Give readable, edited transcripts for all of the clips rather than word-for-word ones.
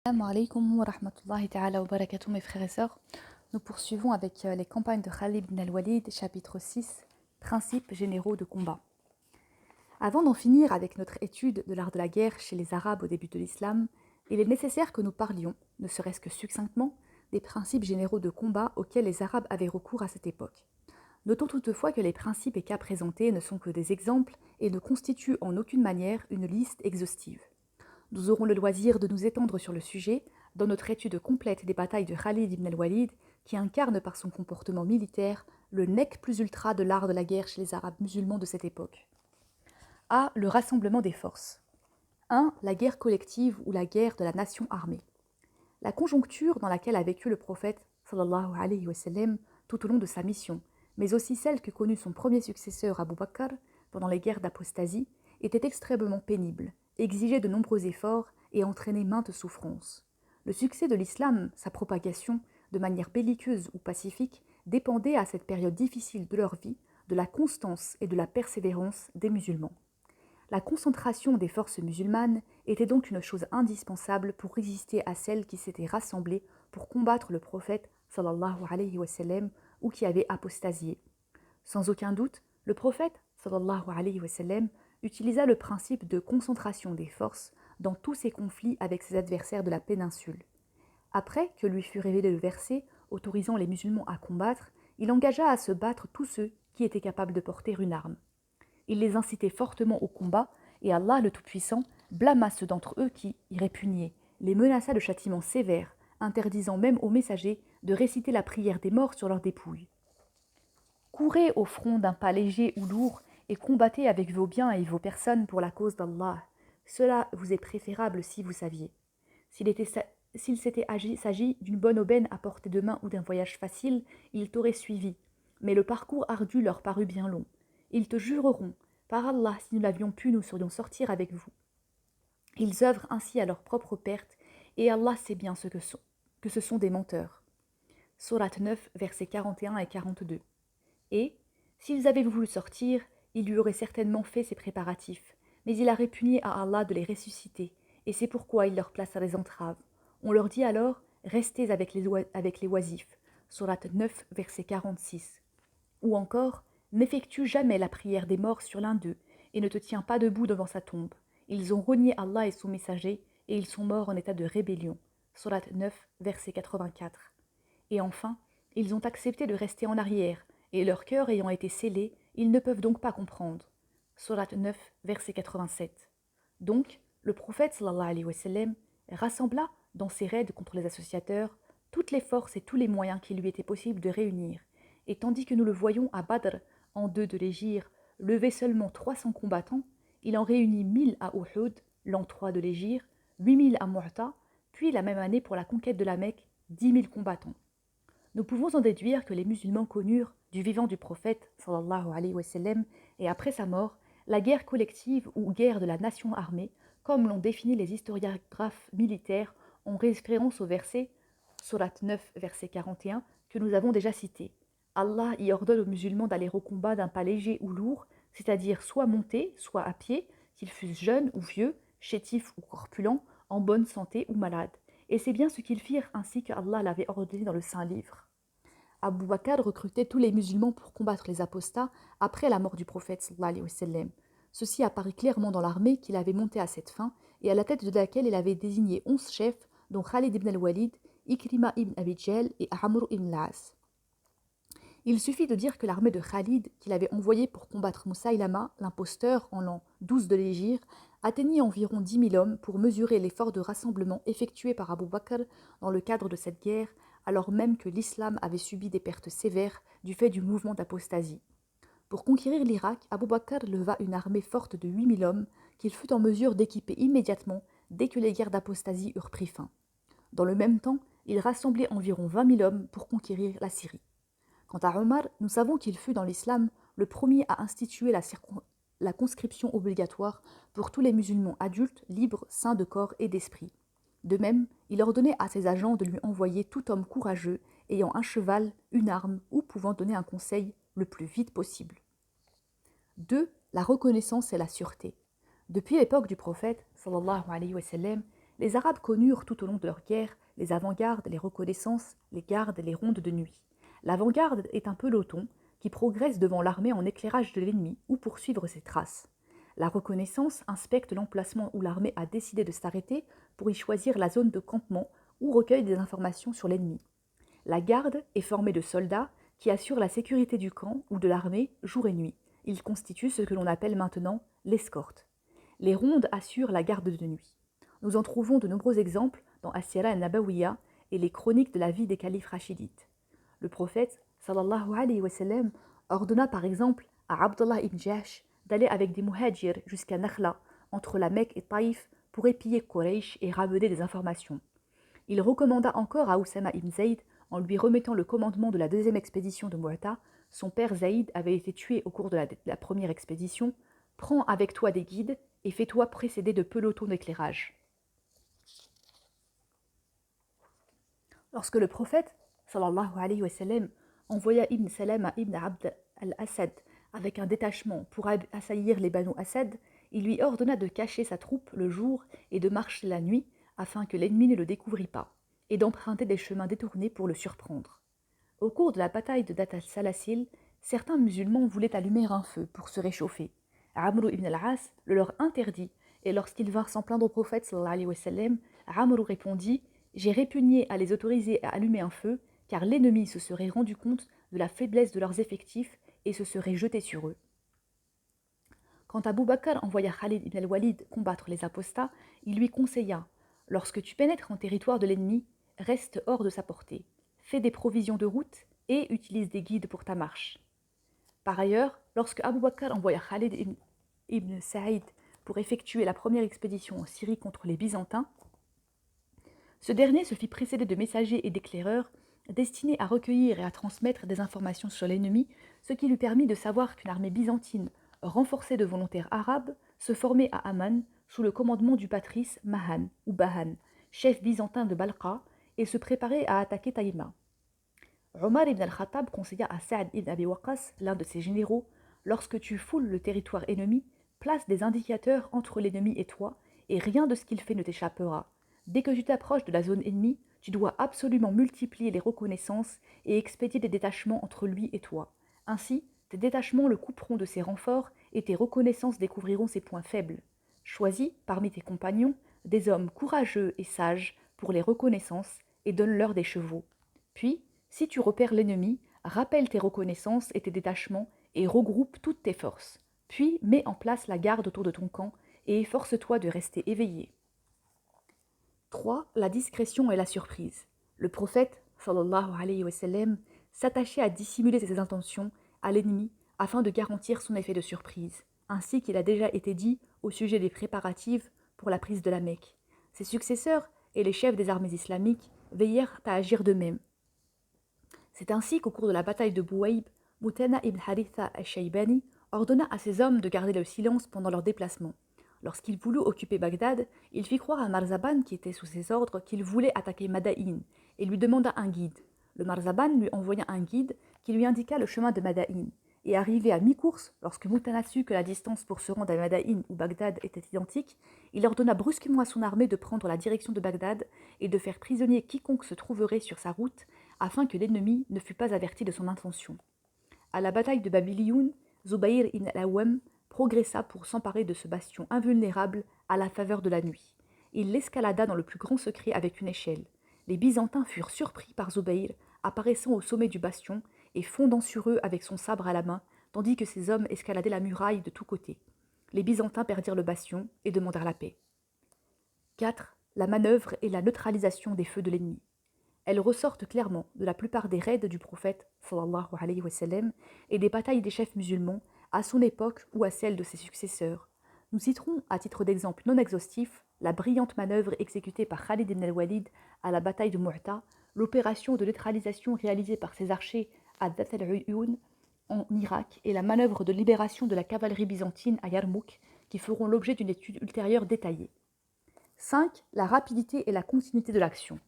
Assalamu alaikum wa rahmatullahi ta'ala wa barakatuh mes frères et sœurs. Nous poursuivons avec les campagnes de Khalid ibn al-Walid, chapitre 6, principes généraux de combat. Avant d'en finir avec notre étude de l'art de la guerre chez les Arabes au début de l'islam, il est nécessaire que nous parlions, ne serait-ce que succinctement, des principes généraux de combat auxquels les Arabes avaient recours à cette époque. Notons toutefois que les principes et cas présentés ne sont que des exemples et ne constituent en aucune manière une liste exhaustive. Nous aurons le loisir de nous étendre sur le sujet dans notre étude complète des batailles de Khalid ibn al-Walid, qui incarne par son comportement militaire le nec plus ultra de l'art de la guerre chez les Arabes musulmans de cette époque. A. Le rassemblement des forces. 1. La guerre collective ou la guerre de la nation armée. La conjoncture dans laquelle a vécu le prophète sallallahu alayhi wa sallam tout au long de sa mission, mais aussi celle que connut son premier successeur Abu Bakr pendant les guerres d'apostasie, était extrêmement pénible, exigeait de nombreux efforts et entraînait maintes souffrances. Le succès de l'islam, sa propagation, de manière belliqueuse ou pacifique, dépendait à cette période difficile de leur vie de la constance et de la persévérance des musulmans. La concentration des forces musulmanes était donc une chose indispensable pour résister à celles qui s'étaient rassemblées pour combattre le prophète sallallahu alayhi wa sallam ou qui avaient apostasié. Sans aucun doute, le prophète sallallahu alayhi wa sallam utilisa le principe de concentration des forces dans tous ses conflits avec ses adversaires de la péninsule. Après que lui fut révélé le verset autorisant les musulmans à combattre, il engagea à se battre tous ceux qui étaient capables de porter une arme. Il les incitait fortement au combat, et Allah le Tout-Puissant blâma ceux d'entre eux qui y répugnaient, les menaça de châtiments sévères, interdisant même aux messagers de réciter la prière des morts sur leurs dépouilles. Courez au front d'un pas léger ou lourd et combattez avec vos biens et vos personnes pour la cause d'Allah. Cela vous est préférable si vous saviez. S'il s'était s'agit d'une bonne aubaine à portée de main ou d'un voyage facile, ils t'auraient suivi. Mais le parcours ardu leur parut bien long. Ils te jureront, par Allah, si nous l'avions pu, nous serions sortir avec vous. Ils œuvrent ainsi à leur propre perte, et Allah sait bien que ce sont des menteurs. Sourate 9, versets 41 et 42. Et, s'ils avaient voulu sortir, il lui aurait certainement fait ses préparatifs, mais il a répugné à Allah de les ressusciter, et c'est pourquoi il leur plaça des entraves. On leur dit alors, restez avec les oisifs. Sourate 9, verset 46. Ou encore, n'effectue jamais la prière des morts sur l'un d'eux, et ne te tiens pas debout devant sa tombe. Ils ont renié Allah et son messager, et ils sont morts en état de rébellion. Sourate 9, verset 84. Et enfin, ils ont accepté de rester en arrière, et leur cœur ayant été scellé, ils ne peuvent donc pas comprendre. Sourate 9, verset 87. Donc, le prophète sallallahu alayhi wa sallam rassembla, dans ses raids contre les associateurs, toutes les forces et tous les moyens qu'il lui était possible de réunir, et tandis que nous le voyons à Badr, en 2 de l'Hégire, lever seulement 300 combattants, il en réunit 1000 à Uhud, l'an 3 de l'Hégire, 8000 à Mu'ta, puis la même année pour la conquête de la Mecque, 10 000 combattants. Nous pouvons en déduire que les musulmans connurent, du vivant du prophète, sallallahu alayhi wa sallam, et après sa mort, la guerre collective ou guerre de la nation armée, comme l'ont défini les historiographes militaires en référence au verset, Sourate 9, verset 41, que nous avons déjà cité. Allah y ordonne aux musulmans d'aller au combat d'un pas léger ou lourd, c'est-à-dire soit montés, soit à pied, qu'ils fussent jeunes ou vieux, chétifs ou corpulents, en bonne santé ou malades. Et c'est bien ce qu'ils firent ainsi que Allah l'avait ordonné dans le Saint-Livre. Abu Bakr recrutait tous les musulmans pour combattre les apostats après la mort du prophète sallallahu alayhi wa sallam. Ceci apparaît clairement dans l'armée qu'il avait montée à cette fin et à la tête de laquelle il avait désigné 11 chefs, dont Khalid ibn al-Walid, Ikrima ibn Abi Jahl et Amr ibn al-As. Il suffit de dire que l'armée de Khalid, qu'il avait envoyée pour combattre Moussaïlama, l'imposteur, en l'an 12 de l'Hégire, atteignit environ 10 000 hommes pour mesurer l'effort de rassemblement effectué par Abu Bakr dans le cadre de cette guerre, alors même que l'islam avait subi des pertes sévères du fait du mouvement d'apostasie. Pour conquérir l'Irak, Abu Bakr leva une armée forte de 8 000 hommes qu'il fut en mesure d'équiper immédiatement dès que les guerres d'apostasie eurent pris fin. Dans le même temps, il rassemblait environ 20 000 hommes pour conquérir la Syrie. Quant à Omar, nous savons qu'il fut dans l'islam le premier à instituer la conscription obligatoire pour tous les musulmans adultes, libres, sains de corps et d'esprit. De même, il ordonnait à ses agents de lui envoyer tout homme courageux, ayant un cheval, une arme ou pouvant donner un conseil le plus vite possible. 2. La reconnaissance et la sûreté. Depuis l'époque du prophète, sallallahu alayhi wa sallam, Les Arabes connurent tout au long de leur guerre les avant-gardes, les reconnaissances, les gardes et les rondes de nuit. L'avant-garde est un peloton qui progresse devant l'armée en éclairage de l'ennemi ou pour suivre ses traces. La reconnaissance inspecte l'emplacement où l'armée a décidé de s'arrêter pour y choisir la zone de campement ou recueille des informations sur l'ennemi. La garde est formée de soldats qui assurent la sécurité du camp ou de l'armée jour et nuit. Ils constituent ce que l'on appelle maintenant l'escorte. Les rondes assurent la garde de nuit. Nous en trouvons de nombreux exemples dans As-Sira al-Nabawiya et les chroniques de la vie des califes rachidites. Le prophète, sallallahu alayhi wa sallam, ordonna par exemple à Abdullah ibn Jahsh d'aller avec des muhajirs jusqu'à Nakhla, entre la Mecque et Taïf, pour épier Quraysh et ramener des informations. Il recommanda encore à Oussama ibn Zayd, en lui remettant le commandement de la deuxième expédition de Mu'ta, son père Zayd avait été tué au cours de la première expédition, prends avec toi des guides et fais-toi précéder de pelotons d'éclairage. Lorsque le prophète, sallallahu alayhi wa sallam, envoya Ibn Salam à Ibn Abd al-Assad avec un détachement pour assaillir les Banu Assad, il lui ordonna de cacher sa troupe le jour et de marcher la nuit afin que l'ennemi ne le découvrît pas, et d'emprunter des chemins détournés pour le surprendre. Au cours de la bataille de Dat al-Salasil, certains musulmans voulaient allumer un feu pour se réchauffer. Amr ibn al-As le leur interdit, et lorsqu'ils vinrent s'en plaindre au prophète sallallahu alayhi wa sallam, Amr répondit « J'ai répugné à les autoriser à allumer un feu, car l'ennemi se serait rendu compte de la faiblesse de leurs effectifs et se serait jeté sur eux. » Quand Abu Bakr envoya Khalid ibn al-Walid combattre les apostats, il lui conseilla « Lorsque tu pénètres en territoire de l'ennemi, reste hors de sa portée. Fais des provisions de route et utilise des guides pour ta marche. » Par ailleurs, lorsque Abu Bakr envoya Khalid ibn Sa'id pour effectuer la première expédition en Syrie contre les Byzantins, ce dernier se fit précéder de messagers et d'éclaireurs destinés à recueillir et à transmettre des informations sur l'ennemi, ce qui lui permit de savoir qu'une armée byzantine, renforcée de volontaires arabes, se formait à Amman sous le commandement du patrice Mahan ou Bahan, chef byzantin de Balqa, et se préparait à attaquer Taïma. Omar ibn al-Khattab conseilla à Saad ibn Abi Waqqas, l'un de ses généraux, lorsque tu foules le territoire ennemi, place des indicateurs entre l'ennemi et toi, et rien de ce qu'il fait ne t'échappera. Dès que tu t'approches de la zone ennemie, tu dois absolument multiplier les reconnaissances et expédier des détachements entre lui et toi. Ainsi, tes détachements le couperont de ses renforts et tes reconnaissances découvriront ses points faibles. Choisis, parmi tes compagnons, des hommes courageux et sages pour les reconnaissances et donne-leur des chevaux. Puis, si tu repères l'ennemi, rappelle tes reconnaissances et tes détachements et regroupe toutes tes forces. Puis, mets en place la garde autour de ton camp et efforce-toi de rester éveillé. 3. La discrétion et la surprise. Le prophète, sallallahu alayhi wa sallam, s'attachait à dissimuler ses intentions à l'ennemi afin de garantir son effet de surprise, ainsi qu'il a déjà été dit au sujet des préparatifs pour la prise de la Mecque. Ses successeurs et les chefs des armées islamiques veillèrent à agir de même. C'est ainsi qu'au cours de la bataille de Bouaïb, Mutana ibn Haritha al-Shaybani ordonna à ses hommes de garder le silence pendant leur déplacement. Lorsqu'il voulut occuper Bagdad, il fit croire à Marzaban, qui était sous ses ordres, qu'il voulait attaquer Madaïn, et lui demanda un guide. Le Marzaban lui envoya un guide qui lui indiqua le chemin de Madaïn. Et arrivé à mi-course, lorsque Mutana sut que la distance pour se rendre à Madaïn ou Bagdad était identique, il ordonna brusquement à son armée de prendre la direction de Bagdad et de faire prisonnier quiconque se trouverait sur sa route, afin que l'ennemi ne fût pas averti de son intention. À la bataille de Babiliyoun, Zubayr ibn al-Awwam progressa pour s'emparer de ce bastion invulnérable à la faveur de la nuit. Il l'escalada dans le plus grand secret avec une échelle. Les Byzantins furent surpris par Zubayr, apparaissant au sommet du bastion et fondant sur eux avec son sabre à la main, tandis que ses hommes escaladaient la muraille de tous côtés. Les Byzantins perdirent le bastion et demandèrent la paix. 4. La manœuvre et la neutralisation des feux de l'ennemi. Elles ressortent clairement de la plupart des raids du prophète sallallahu alayhi wa sallam et des batailles des chefs musulmans à son époque ou à celle de ses successeurs. Nous citerons, à titre d'exemple non exhaustif, la brillante manœuvre exécutée par Khalid ibn al-Walid à la bataille de Mu'ta, l'opération de neutralisation réalisée par ses archers à Dhat al-Uyun en Irak et la manœuvre de libération de la cavalerie byzantine à Yarmouk qui feront l'objet d'une étude ultérieure détaillée. 5. La rapidité et la continuité de l'action.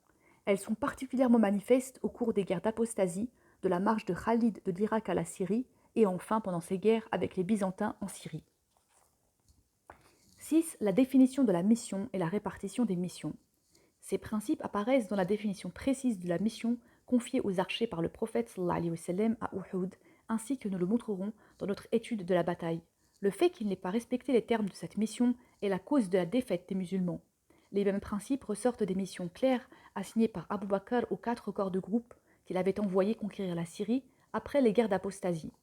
Elles sont particulièrement manifestes au cours des guerres d'apostasie, de la marche de Khalid de l'Irak à la Syrie et enfin pendant ses guerres avec les Byzantins en Syrie. 6. La définition de la mission et la répartition des missions. Ces principes apparaissent dans la définition précise de la mission confiée aux archers par le prophète sallallahu alayhi wa sallam à Uhud, ainsi que nous le montrerons dans notre étude de la bataille. Le fait qu'il n'ait pas respecté les termes de cette mission est la cause de la défaite des musulmans. Les mêmes principes ressortent des missions claires assignées par Abu Bakr aux 4 corps de groupe qu'il avait envoyés conquérir la Syrie après les guerres d'apostasie.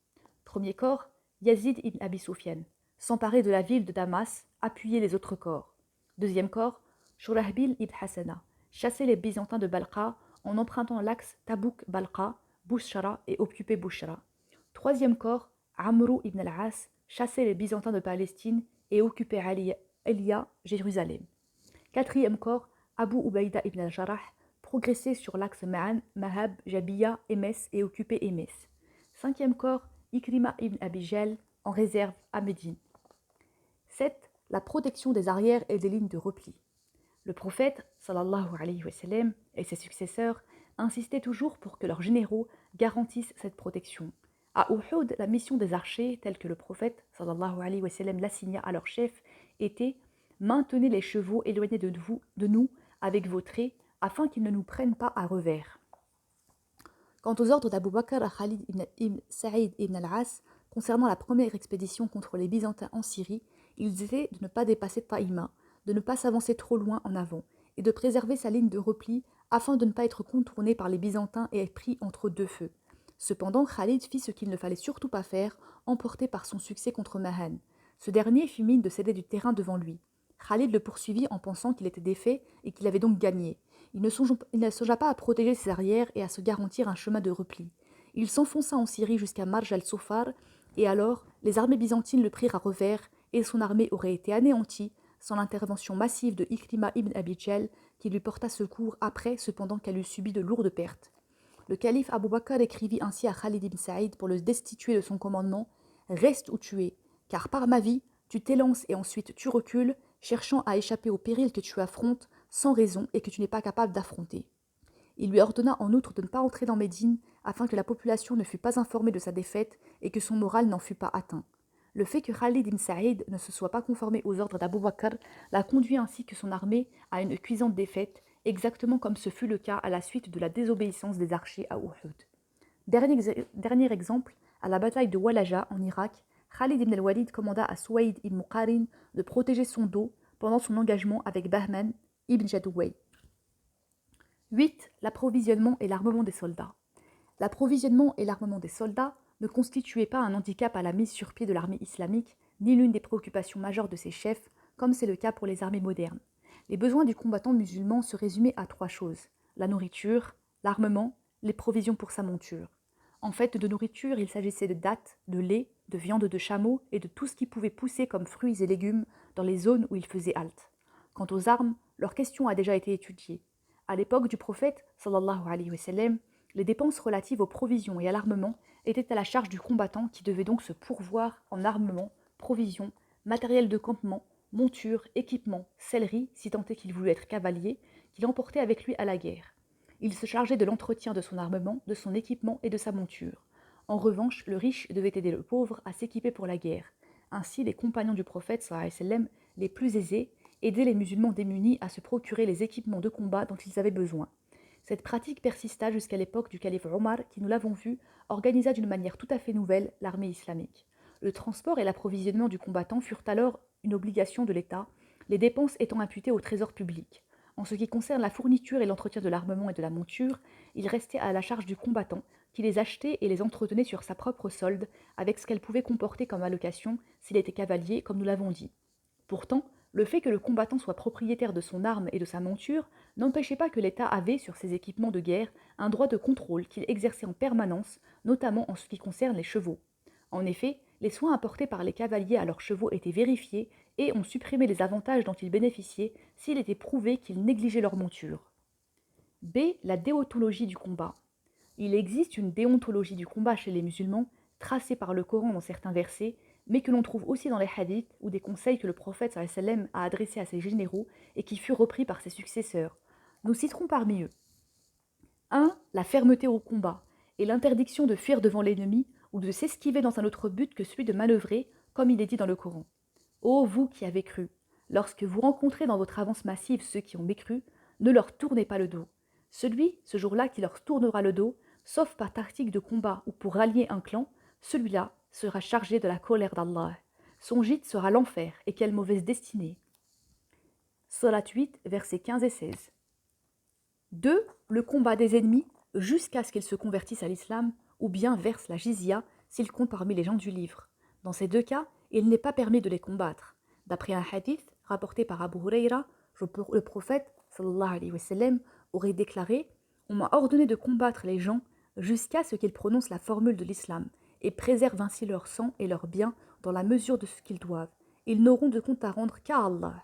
Premier corps, Yazid ibn Abi Sufyan, s'emparer de la ville de Damas, appuyer les autres corps. Deuxième corps, Shurahbil ibn Hassana, chasser les Byzantins de Balqa en empruntant l'axe Tabouk-Balqa, Bouchra et occuper Bouchra. Troisième corps, Amrou ibn al-As, chasser les Byzantins de Palestine et occuper Elia, Jérusalem. Quatrième corps, Abu Ubaïda ibn al-Jarrah, progresser sur l'axe Ma'an, Mahab, Jabiya, Emes et occuper Emes. Cinquième corps, Ikrima ibn Abi Jahl, en réserve à Médine. 7. La protection des arrières et des lignes de repli. Le prophète, sallallahu alayhi wa sallam, et ses successeurs insistaient toujours pour que leurs généraux garantissent cette protection. À Uhud, la mission des archers, telle que le prophète, sallallahu alayhi wa sallam, l'assigna à leur chef, était « Maintenez les chevaux éloignés de nous avec vos traits, afin qu'ils ne nous prennent pas à revers. » Quant aux ordres d'Abu Bakr à Khalid ibn Sa'id ibn al-As concernant la première expédition contre les Byzantins en Syrie, ils étaient de ne pas dépasser Taïma, de ne pas s'avancer trop loin en avant, et de préserver sa ligne de repli afin de ne pas être contourné par les Byzantins et être pris entre deux feux. Cependant, Khalid fit ce qu'il ne fallait surtout pas faire, emporté par son succès contre Mahan. Ce dernier fit mine de céder du terrain devant lui. Khalid le poursuivit en pensant qu'il était défait et qu'il avait donc gagné. Il ne songea pas à protéger ses arrières et à se garantir un chemin de repli. Il s'enfonça en Syrie jusqu'à Marj al-Sofar, et alors les armées byzantines le prirent à revers et son armée aurait été anéantie sans l'intervention massive de Ikrima ibn Abi Jahl qui lui porta secours après cependant qu'elle eut subi de lourdes pertes. Le calife Abu Bakr écrivit ainsi à Khalid ibn Saïd pour le destituer de son commandement « Reste où tu es, car par ma vie, tu t'élances et ensuite tu recules, cherchant à échapper au péril que tu affrontes sans raison et que tu n'es pas capable d'affronter. » Il lui ordonna en outre de ne pas entrer dans Médine afin que la population ne fût pas informée de sa défaite et que son moral n'en fût pas atteint. Le fait que Khalid ibn Saïd ne se soit pas conformé aux ordres d'Abu Bakr l'a conduit ainsi que son armée à une cuisante défaite, exactement comme ce fut le cas à la suite de la désobéissance des archers à Uhud. Dernier exemple, à la bataille de Walaja en Irak, Khalid ibn al-Walid commanda à Souaïd ibn Muqarin de protéger son dos pendant son engagement avec Bahman ibn Jadouway. 8. L'approvisionnement et l'armement des soldats. L'approvisionnement et l'armement des soldats ne constituaient pas un handicap à la mise sur pied de l'armée islamique, ni l'une des préoccupations majeures de ses chefs, comme c'est le cas pour les armées modernes. Les besoins du combattant musulman se résumaient à 3 choses: la nourriture, l'armement, les provisions pour sa monture. En fait, de nourriture, il s'agissait de dattes, de lait, de viande de chameau et de tout ce qui pouvait pousser comme fruits et légumes dans les zones où il faisait halte. Quant aux armes, leur question a déjà été étudiée. À l'époque du prophète, sallallahu alayhi wa sallam, les dépenses relatives aux provisions et à l'armement étaient à la charge du combattant qui devait donc se pourvoir en armement, provisions, matériel de campement, monture, équipement, sellerie, si tant est qu'il voulut être cavalier, qu'il emportait avec lui à la guerre. Il se chargeait de l'entretien de son armement, de son équipement et de sa monture. En revanche, le riche devait aider le pauvre à s'équiper pour la guerre. Ainsi, les compagnons du prophète, sallallahu alayhi wa sallam, les plus aisés, aidaient les musulmans démunis à se procurer les équipements de combat dont ils avaient besoin. Cette pratique persista jusqu'à l'époque du calife Omar qui, nous l'avons vu, organisa d'une manière tout à fait nouvelle l'armée islamique. Le transport et l'approvisionnement du combattant furent alors une obligation de l'État, les dépenses étant imputées au trésor public. En ce qui concerne la fourniture et l'entretien de l'armement et de la monture, il restait à la charge du combattant, qui les achetait et les entretenait sur sa propre solde, avec ce qu'elle pouvait comporter comme allocation s'il était cavalier, comme nous l'avons dit. Pourtant, le fait que le combattant soit propriétaire de son arme et de sa monture n'empêchait pas que l'État avait, sur ses équipements de guerre, un droit de contrôle qu'il exerçait en permanence, notamment en ce qui concerne les chevaux. En effet, les soins apportés par les cavaliers à leurs chevaux étaient vérifiés et on supprimait les avantages dont ils bénéficiaient s'il était prouvé qu'ils négligeaient leur monture. B. La déontologie du combat. Il existe une déontologie du combat chez les musulmans, tracée par le Coran dans certains versets, mais que l'on trouve aussi dans les hadiths ou des conseils que le prophète sallallahu alayhi wa sallam a adressés à ses généraux et qui furent repris par ses successeurs. Nous citerons parmi eux 1. La fermeté au combat et l'interdiction de fuir devant l'ennemi ou de s'esquiver dans un autre but que celui de manœuvrer, comme il est dit dans le Coran. Ô vous qui avez cru, Lorsque vous rencontrez dans votre avance massive ceux qui ont mécru, ne leur tournez pas le dos. Celui, ce jour-là, qui leur tournera le dos, sauf par tactique de combat ou pour rallier un clan, celui-là sera chargé de la colère d'Allah. Son gîte sera l'enfer, et quelle mauvaise destinée. Surat 8, versets 15 et 16. 2. Le combat des ennemis jusqu'à ce qu'ils se convertissent à l'islam ou bien versent la jizya s'ils comptent parmi les gens du livre. Dans ces deux cas, il n'est pas permis de les combattre. D'après un hadith rapporté par Abu Huraira, le prophète sallallahu alayhi wa sallam, aurait déclaré « On m'a ordonné de combattre les gens jusqu'à ce qu'ils prononcent la formule de l'islam et préservent ainsi leur sang et leurs biens dans la mesure de ce qu'ils doivent. Ils n'auront de compte à rendre qu'à Allah. »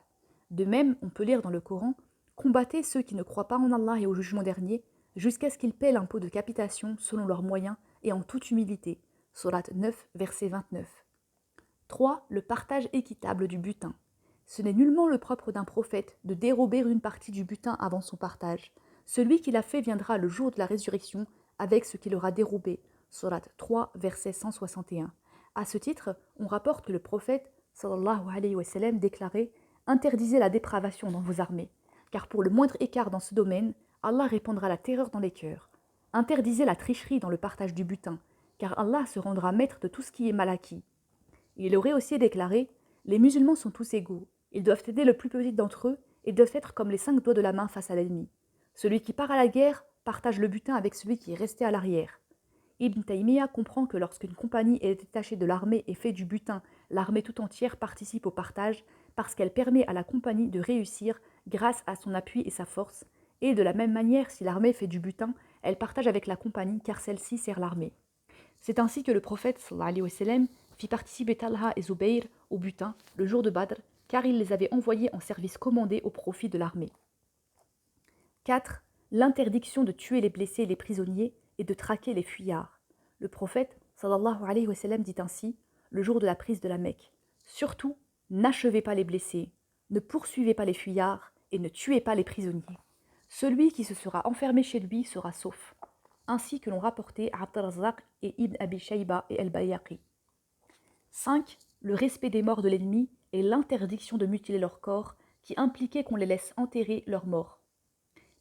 De même, on peut lire dans le Coran « Combattez ceux qui ne croient pas en Allah et au jugement dernier jusqu'à ce qu'ils paient l'impôt de capitation selon leurs moyens et en toute humilité. » Surat 9, verset 29. 3. Le partage équitable du butin. Ce n'est nullement le propre d'un prophète de dérober une partie du butin avant son partage. Celui qui l'a fait viendra le jour de la résurrection avec ce qu'il aura dérobé. Surat 3, verset 161. À ce titre, on rapporte que le prophète sallallahu alayhi wa sallam déclarait « Interdisez la dépravation dans vos armées, car pour le moindre écart dans ce domaine, Allah répandra la terreur dans les cœurs. Interdisez la tricherie dans le partage du butin, car Allah se rendra maître de tout ce qui est mal acquis. » Il aurait aussi déclaré « Les musulmans sont tous égaux, ils doivent aider le plus petit d'entre eux et doivent être comme les 5 doigts de la main face à l'ennemi. Celui qui part à la guerre partage le butin avec celui qui est resté à l'arrière. » Ibn Taymiyyah comprend que lorsqu'une compagnie est détachée de l'armée et fait du butin, l'armée tout entière participe au partage parce qu'elle permet à la compagnie de réussir grâce à son appui et sa force, et de la même manière, si l'armée fait du butin, elle partage avec la compagnie car celle-ci sert l'armée. C'est ainsi que le prophète sallallahu alayhi wa sallam fit participer Talha et Zubayr au butin le jour de Badr, car il les avait envoyés en service commandé au profit de l'armée. 4. L'interdiction de tuer les blessés et les prisonniers et de traquer les fuyards. Le prophète sallallahu alayhi wa sallam dit ainsi, le jour de la prise de la Mecque, « Surtout, n'achevez pas les blessés, ne poursuivez pas les fuyards et ne tuez pas les prisonniers. Celui qui se sera enfermé chez lui sera sauf. » Ainsi que l'ont rapporté Abd al-Razzaq et Ibn Abi Shayba et al-Bayhaqi. 5. Le respect des morts de l'ennemi et l'interdiction de mutiler leur corps qui impliquait qu'on les laisse enterrer leurs morts.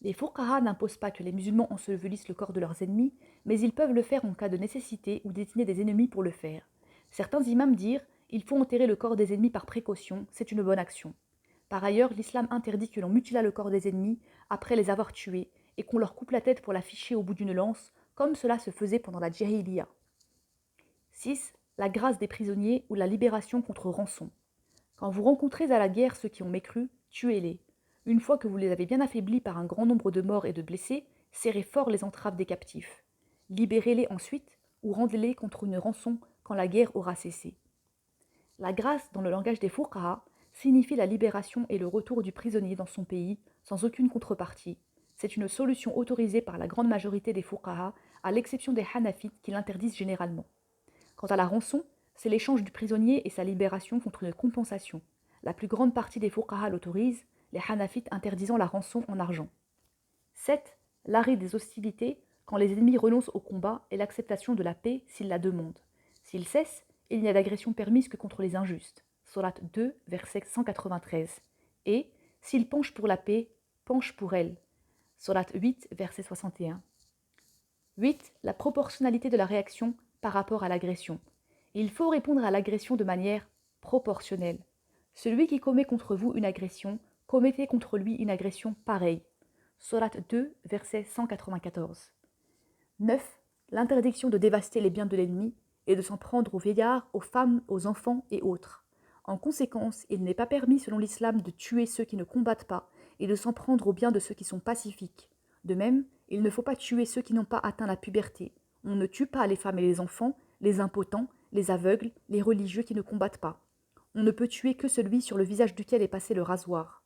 Les fuqaha n'imposent pas que les musulmans ensevelissent le corps de leurs ennemis, mais ils peuvent le faire en cas de nécessité ou désigner des ennemis pour le faire. Certains imams dirent « Il faut enterrer le corps des ennemis par précaution, c'est une bonne action ». Par ailleurs, l'islam interdit que l'on mutilât le corps des ennemis après les avoir tués et qu'on leur coupe la tête pour la ficher au bout d'une lance, comme cela se faisait pendant la Jahiliya. 6. La grâce des prisonniers ou la libération contre rançon. Quand vous rencontrez à la guerre ceux qui ont mécru, tuez-les. Une fois que vous les avez bien affaiblis par un grand nombre de morts et de blessés, serrez fort les entraves des captifs. Libérez-les ensuite ou rendez-les contre une rançon quand la guerre aura cessé. La grâce, dans le langage des fuqaha, signifie la libération et le retour du prisonnier dans son pays sans aucune contrepartie. C'est une solution autorisée par la grande majorité des fuqaha, à l'exception des hanafites qui l'interdisent généralement. Quant à la rançon, c'est l'échange du prisonnier et sa libération contre une compensation. La plus grande partie des fuqaha l'autorise, les hanafites interdisant la rançon en argent. 7. L'arrêt des hostilités quand les ennemis renoncent au combat et l'acceptation de la paix s'ils la demandent. S'ils cessent, il n'y a d'agression permise que contre les injustes. Surat 2, verset 193. Et, s'ils penchent pour la paix, penchent pour elle. Surat 8, verset 61. 8. La proportionnalité de la réaction par rapport à l'agression. Il faut répondre à l'agression de manière proportionnelle. Celui qui commet contre vous une agression, commettez contre lui une agression pareille. Surat 2, verset 194. 9. L'interdiction de dévaster les biens de l'ennemi et de s'en prendre aux vieillards, aux femmes, aux enfants et autres. En conséquence, il n'est pas permis selon l'islam de tuer ceux qui ne combattent pas et de s'en prendre aux biens de ceux qui sont pacifiques. De même, il ne faut pas tuer ceux qui n'ont pas atteint la puberté. On ne tue pas les femmes et les enfants, les impotents, les aveugles, les religieux qui ne combattent pas. On ne peut tuer que celui sur le visage duquel est passé le rasoir.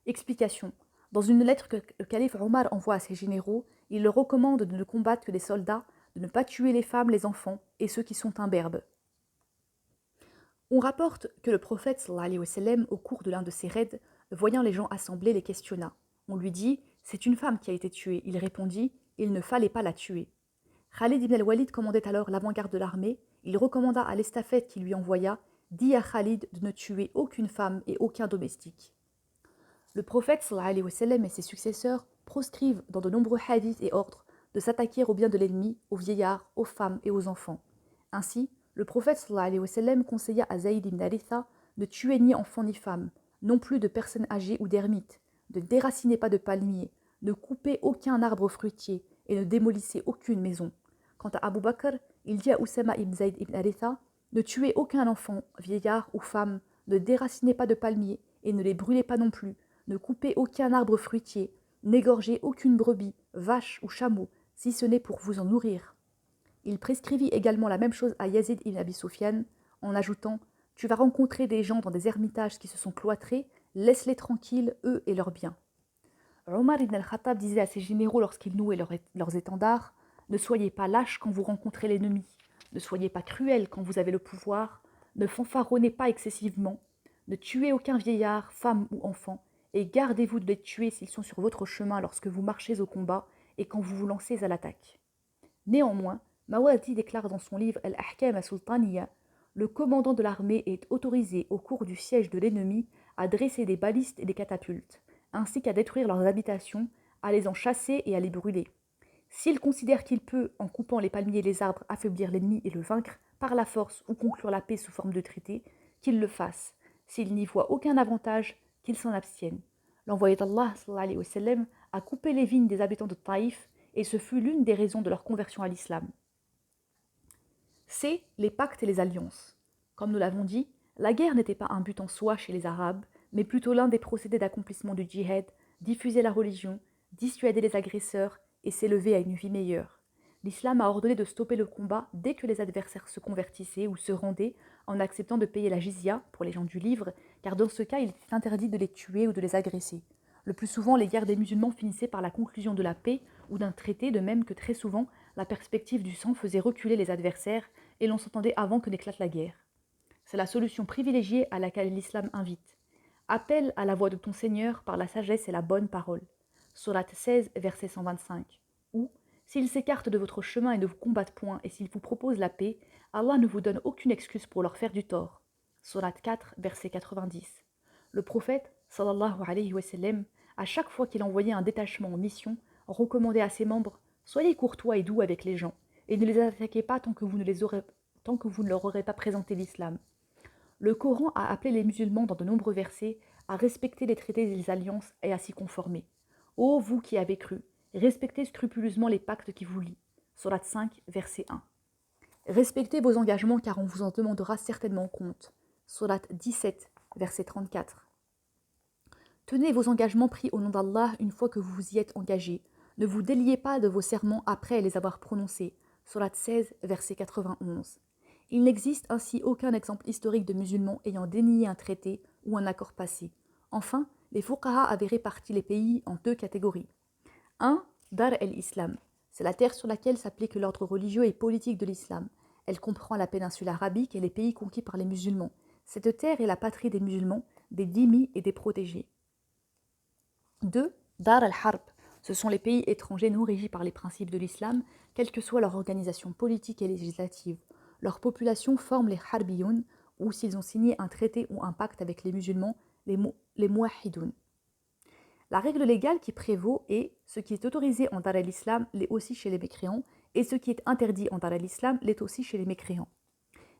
Explication. Dans une lettre que le calife Omar envoie à ses généraux, il leur recommande de ne combattre que des soldats, de ne pas tuer les femmes, les enfants et ceux qui sont imberbes. On rapporte que le prophète sallallahu alayhi wa sallam, au cours de l'un de ses raids, voyant les gens assemblés, les questionna. On lui dit « C'est une femme qui a été tuée ». Il répondit « Il ne fallait pas la tuer ». Khalid ibn al-Walid commandait alors l'avant-garde de l'armée. Il recommanda à l'estafette qu'il lui envoya dit à Khalid de ne tuer aucune femme et aucun domestique. Le prophète sallallahu alayhi wa sallam et ses successeurs proscrivent dans de nombreux hadiths et ordres de s'attaquer aux biens de l'ennemi, aux vieillards, aux femmes et aux enfants. Ainsi, le prophète sallallahu alayhi wa sallam conseilla à Zayd ibn Haritha de tuer ni enfants ni femmes, non plus de personnes âgées ou d'ermites, ne déracinez pas de palmiers, ne coupez aucun arbre fruitier et ne démolissez aucune maison. Quant à Abu Bakr, il dit à Oussama ibn Zayd ibn Haritha, ne tuez aucun enfant, vieillard ou femme, ne déracinez pas de palmiers et ne les brûlez pas non plus, ne coupez aucun arbre fruitier, n'égorgez aucune brebis, vache ou chameau, si ce n'est pour vous en nourrir. Il prescrivit également la même chose à Yazid ibn Abi Sufyan, en ajoutant « Tu vas rencontrer des gens dans des ermitages qui se sont cloîtrés, laisse-les tranquilles, eux et leurs biens. » Omar ibn al-Khattab disait à ses généraux lorsqu'ils nouaient leurs étendards « Ne soyez pas lâches quand vous rencontrez l'ennemi, ne soyez pas cruels quand vous avez le pouvoir, ne fanfaronnez pas excessivement, ne tuez aucun vieillard, femme ou enfant, et gardez-vous de les tuer s'ils sont sur votre chemin lorsque vous marchez au combat et quand vous vous lancez à l'attaque. » Néanmoins, Mawardi déclare dans son livre Al-Ahkam al-Sultaniya, le commandant de l'armée est autorisé au cours du siège de l'ennemi à dresser des balistes et des catapultes, ainsi qu'à détruire leurs habitations, à les en chasser et à les brûler. S'il considère qu'il peut, en coupant les palmiers et les arbres, affaiblir l'ennemi et le vaincre par la force ou conclure la paix sous forme de traité, qu'il le fasse. S'il n'y voit aucun avantage, qu'il s'en abstienne. L'envoyé d'Allah sallallahu alayhi wa sallam, a coupé les vignes des habitants de Taïf et ce fut l'une des raisons de leur conversion à l'islam. C'est les pactes et les alliances. Comme nous l'avons dit, la guerre n'était pas un but en soi chez les Arabes, mais plutôt l'un des procédés d'accomplissement du djihad, diffuser la religion, dissuader les agresseurs et s'élever à une vie meilleure. L'islam a ordonné de stopper le combat dès que les adversaires se convertissaient ou se rendaient en acceptant de payer la jizya pour les gens du livre, car dans ce cas il était interdit de les tuer ou de les agresser. Le plus souvent, les guerres des musulmans finissaient par la conclusion de la paix ou d'un traité, de même que très souvent, la perspective du sang faisait reculer les adversaires et l'on s'entendait avant que n'éclate la guerre. C'est la solution privilégiée à laquelle l'islam invite. Appelle à la voix de ton Seigneur par la sagesse et la bonne parole. Sourate 16, verset 125. Ou, s'ils s'écartent de votre chemin et ne vous combattent point, et s'ils vous proposent la paix, Allah ne vous donne aucune excuse pour leur faire du tort. Sourate 4, verset 90. Le prophète, sallallahu alayhi wa sallam, à chaque fois qu'il envoyait un détachement en mission, recommandait à ses membres « Soyez courtois et doux avec les gens, et ne les attaquez pas tant que vous ne leur aurez pas présenté l'islam. » Le Coran a appelé les musulmans dans de nombreux versets à respecter les traités et les alliances et à s'y conformer. Ô vous qui avez cru, respectez scrupuleusement les pactes qui vous lient. Sourate 5, verset 1. Respectez vos engagements car on vous en demandera certainement compte. Sourate 17, verset 34. Tenez vos engagements pris au nom d'Allah une fois que vous vous y êtes engagés. Ne vous déliez pas de vos serments après les avoir prononcés. Sourate 16, verset 91. Il n'existe ainsi aucun exemple historique de musulmans ayant dénié un traité ou un accord passé. Enfin, les fuqaha avaient réparti les pays en deux catégories. 1. Dar el-Islam. C'est la terre sur laquelle s'applique l'ordre religieux et politique de l'islam. Elle comprend la péninsule arabique et les pays conquis par les musulmans. Cette terre est la patrie des musulmans, des dhimmis et des protégés. 2. Dar al-Harb. Ce sont les pays étrangers non régis par les principes de l'islam, quelle que soit leur organisation politique et législative. Leur population forme les Harbiyoun, ou s'ils ont signé un traité ou un pacte avec les musulmans, les Muwahhidoun. La règle légale qui prévaut est ce qui est autorisé en Dar al-Islam l'est aussi chez les mécréants, et ce qui est interdit en Dar al-Islam l'est aussi chez les mécréants.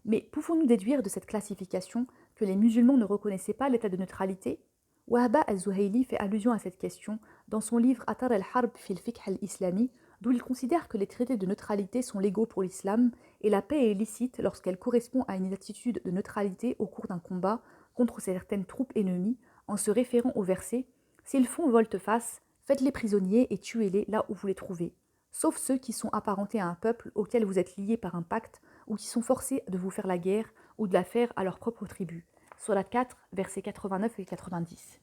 Mais pouvons-nous déduire de cette classification que les musulmans ne reconnaissaient pas l'état de neutralité ? Wahba al-Zuhayli fait allusion à cette question dans son livre Atar al-Harb fil fiqh al-Islami, d'où il considère que les traités de neutralité sont légaux pour l'islam et la paix est licite lorsqu'elle correspond à une attitude de neutralité au cours d'un combat contre certaines troupes ennemies, en se référant au verset « S'ils font volte-face, faites-les prisonniers et tuez-les là où vous les trouvez, sauf ceux qui sont apparentés à un peuple auquel vous êtes liés par un pacte ou qui sont forcés de vous faire la guerre ou de la faire à leur propre tribu. » Sourate 4, versets 89 et 90.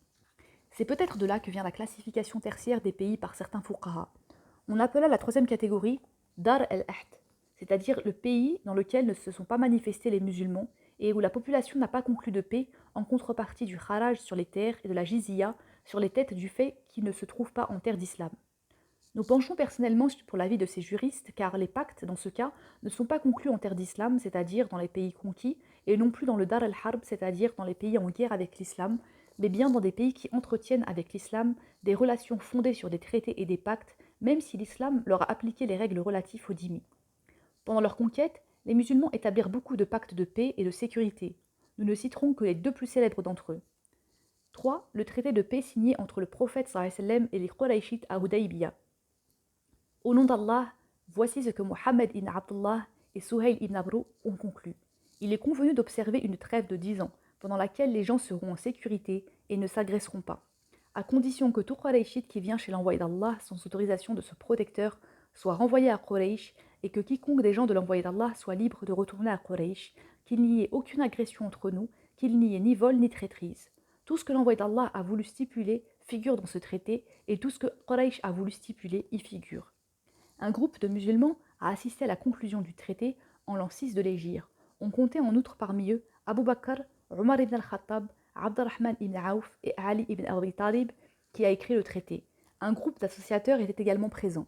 C'est peut-être de là que vient la classification tertiaire des pays par certains fuqaha. On appela la troisième catégorie Dar el-Ahd, c'est-à-dire le pays dans lequel ne se sont pas manifestés les musulmans et où la population n'a pas conclu de paix en contrepartie du kharaj sur les terres et de la jizya sur les têtes du fait qu'ils ne se trouvent pas en terre d'islam. Nous penchons personnellement pour l'avis de ces juristes car les pactes, dans ce cas, ne sont pas conclus en terre d'islam, c'est-à-dire dans les pays conquis, et non plus dans le Dar al-Harb, c'est-à-dire dans les pays en guerre avec l'islam, mais bien dans des pays qui entretiennent avec l'islam des relations fondées sur des traités et des pactes, même si l'islam leur a appliqué les règles relatives aux dhimmi. Pendant leur conquête, les musulmans établirent beaucoup de pactes de paix et de sécurité. Nous ne citerons que les deux plus célèbres d'entre eux. 3. Le traité de paix signé entre le prophète sallallahu alayhi wa sallam et les Qurayshites à Hudaybiya. Au nom d'Allah, voici ce que Mohammed ibn Abdullah et Suhayl ibn Amr ont conclu. Il est convenu d'observer une trêve de 10 ans, pendant laquelle les gens seront en sécurité et ne s'agresseront pas, à condition que tout Qurayshite qui vient chez l'envoyé d'Allah sans autorisation de ce protecteur soit renvoyé à Quraysh et que quiconque des gens de l'envoyé d'Allah soit libre de retourner à Quraysh, qu'il n'y ait aucune agression entre nous, qu'il n'y ait ni vol ni traîtrise. Tout ce que l'envoyé d'Allah a voulu stipuler figure dans ce traité et tout ce que Quraysh a voulu stipuler y figure. Un groupe de musulmans a assisté à la conclusion du traité en l'an 6 de l'Hégire. On comptait en outre parmi eux Abu Bakr, Omar ibn al-Khattab, Abdurrahman ibn Auf et Ali ibn Abi Talib qui a écrit le traité. Un groupe d'associateurs était également présent.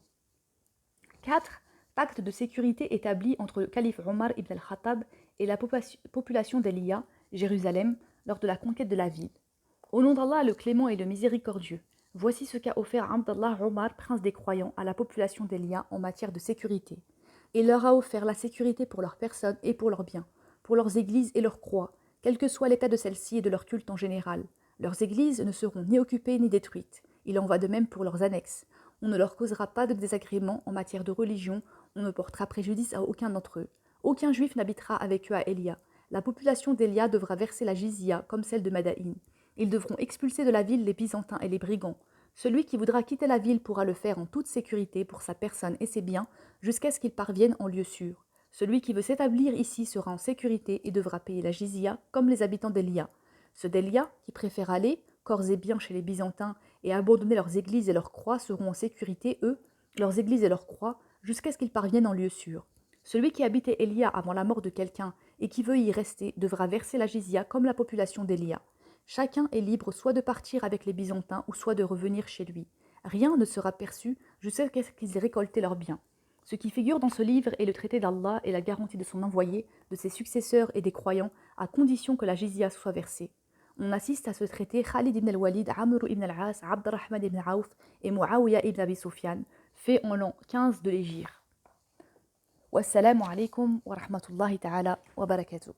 4. Pacte de sécurité établi entre le calife Omar ibn al-Khattab et la population d'Eliya, Jérusalem, lors de la conquête de la ville. Au nom d'Allah, le clément et le miséricordieux, voici ce qu'a offert Abdallah Omar, prince des croyants, à la population d'Eliya en matière de sécurité. Il leur a offert la sécurité pour leurs personnes et pour leurs biens, pour leurs églises et leurs croix, quel que soit l'état de celles-ci et de leur culte en général. Leurs églises ne seront ni occupées ni détruites. Il en va de même pour leurs annexes. On ne leur causera pas de désagréments en matière de religion, on ne portera préjudice à aucun d'entre eux. Aucun juif n'habitera avec eux à Eliya. La population d'Eliya devra verser la jizya comme celle de Madaïn. Ils devront expulser de la ville les Byzantins et les brigands. Celui qui voudra quitter la ville pourra le faire en toute sécurité pour sa personne et ses biens, jusqu'à ce qu'il parvienne en lieu sûr. Celui qui veut s'établir ici sera en sécurité et devra payer la jizya comme les habitants d'Eliya. Ceux d'Eliya qui préfèrent aller, corps et biens chez les Byzantins, et abandonner leurs églises et leurs croix seront en sécurité, eux, leurs églises et leurs croix, jusqu'à ce qu'ils parviennent en lieu sûr. Celui qui habitait Eliya avant la mort de quelqu'un et qui veut y rester devra verser la jizya comme la population d'Eliya. Chacun est libre soit de partir avec les Byzantins ou soit de revenir chez lui. Rien ne sera perçu jusqu'à ce qu'ils aient récolté leurs biens. Ce qui figure dans ce livre est le traité d'Allah et la garantie de son envoyé, de ses successeurs et des croyants, à condition que la jizya soit versée. On assiste à ce traité Khalid ibn al-Walid, Amr ibn al-As, Abdurrahman ibn Auf et Muawiyah ibn Abi Sufyan, fait en l'an 15 de l'Hégire. Wassalamu alaikum wa rahmatullahi ta'ala wa barakatuh.